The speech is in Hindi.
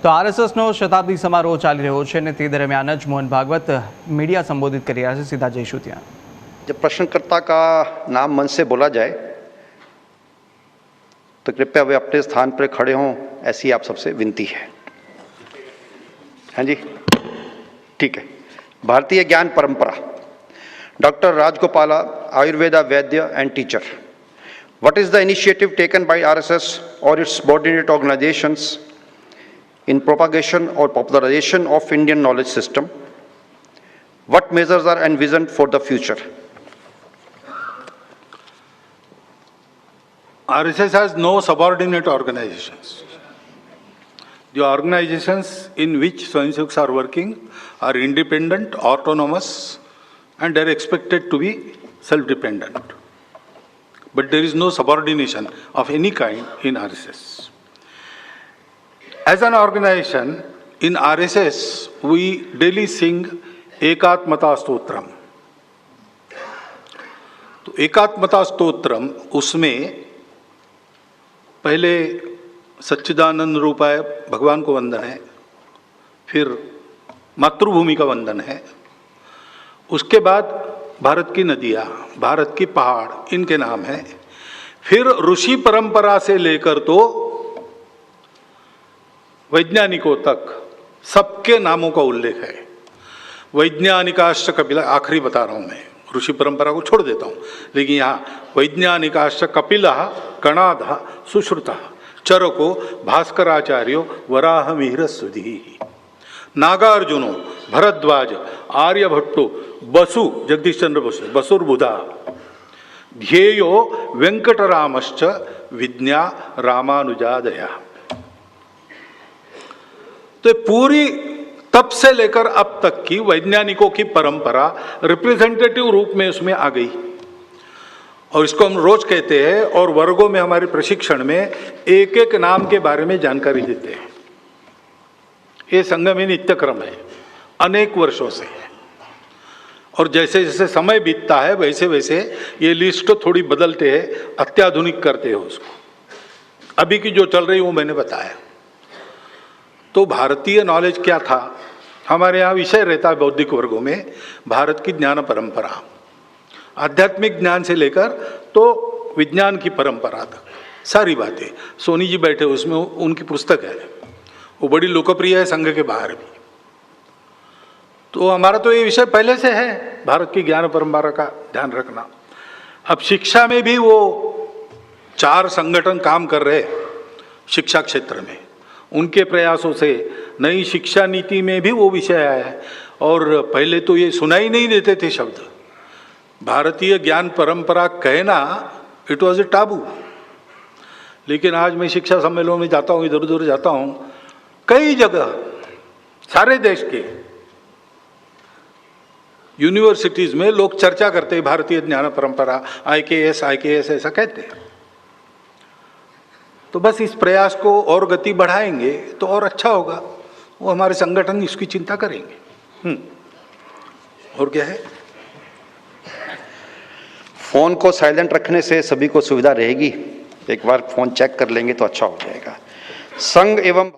તો આરએસએસનો શતાબ્દી સમારોહ ચાલી રહ્યો છે અને તે દરમિયાન જ મોહન ભાગવત મીડિયા સંબોધિત કરી રહ્યા છે। સીધા જઈશું ત્યાં। जब प्रश्नकर्ता का नाम मन से बोला जाए तो कृपया वे अपने स्थान पर खड़े हों, ऐसी आप सबसे विनती है। हाँ जी, ठीक है। भारतीय ज्ञान परंपरा, doctor Rajagopala, Ayurveda Vaidya and teacher. What is the initiative taken by RSS or its subordinate organizations in propagation or popularization of Indian knowledge system? What measures are envisioned for the future? RSS has no subordinate organizations. The organizations in which Swayamsevaks are working are independent, autonomous, and they are expected to be self-dependent. But there is no subordination of any kind in RSS. As an organization, in RSS, we daily sing Ekatmata Stotram. तो एकात्मता स्तोत्रम, उसमें पहले सच्चिदानंद रूपाय भगवान को वंदन है, फिर मातृभूमि का वंदन है, उसके बाद भारत की नदियाँ, भारत की पहाड़, इनके नाम हैं, फिर ऋषि परंपरा से लेकर तो वैज्ञानिकों तक सबके नामों का उल्लेख है। वैज्ञानिकाश्च कपिला, आखिरी बता रहा हूँ मैं, ऋषि परंपरा को छोड़ देता हूँ, लेकिन यहाँ वैज्ञानिकाश्च कपिला, कणाद, सुश्रुता, चरको, भास्कराचार्यो, वराहमिहिर सुधी, नागार्जुनो, भरद्वाज, आर्यभट्टो, बसु, जगदीश चंद्र बसु, बसुर्बुधा, ध्येयो वेंकटरामश्च विज्ञा रामानुजादया। तो पूरी तब से लेकर अब तक की वैज्ञानिकों की परंपरा रिप्रेजेंटेटिव रूप में उसमें आ गई, और इसको हम रोज कहते हैं, और वर्गों में हमारे प्रशिक्षण में एक एक नाम के बारे में जानकारी देते हैं। ये संघ में नित्यक्रम है, अनेक वर्षों से है, और जैसे जैसे समय बीतता है वैसे वैसे ये लिस्ट थोड़ी बदलते हैं, अत्याधुनिक करते हैं उसको। अभी की जो चल रही वो मैंने बताया। तो भारतीय नॉलेज क्या था, हमारे यहाँ विषय रहता है बौद्धिक वर्गों में भारत की ज्ञान परंपरा, आध्यात्मिक ज्ञान से लेकर तो विज्ञान की परंपरा तक सारी बातें। सोनी जी बैठे उसमें, उनकी पुस्तक है, वो बड़ी लोकप्रिय है संघ के बाहर भी। तो हमारा तो ये विषय पहले से है, भारत की ज्ञान परंपरा का ध्यान रखना। अब शिक्षा में भी वो 4 संगठन काम कर रहे शिक्षा क्षेत्र में, उनके प्रयासों से नई शिक्षा नीति में भी वो विषय आया है। और पहले तो ये सुनाई नहीं देते थे शब्द, भारतीय ज्ञान परंपरा कहना इट वॉज ए टाबू। लेकिन आज मैं शिक्षा सम्मेलनों में जाता हूँ, इधर उधर जाता हूँ, कई जगह सारे देश के यूनिवर्सिटीज में लोग चर्चा करते हैं भारतीय ज्ञान परंपरा, IKS ऐसा कहते हैं। तो बस इस प्रयास को और गति बढ़ाएंगे तो और अच्छा होगा, वो हमारे संगठन इसकी चिंता करेंगे। और क्या है, फोन को साइलेंट रखने से सभी को सुविधा रहेगी, एक बार फोन चेक कर लेंगे तो अच्छा हो जाएगा। संघ एवं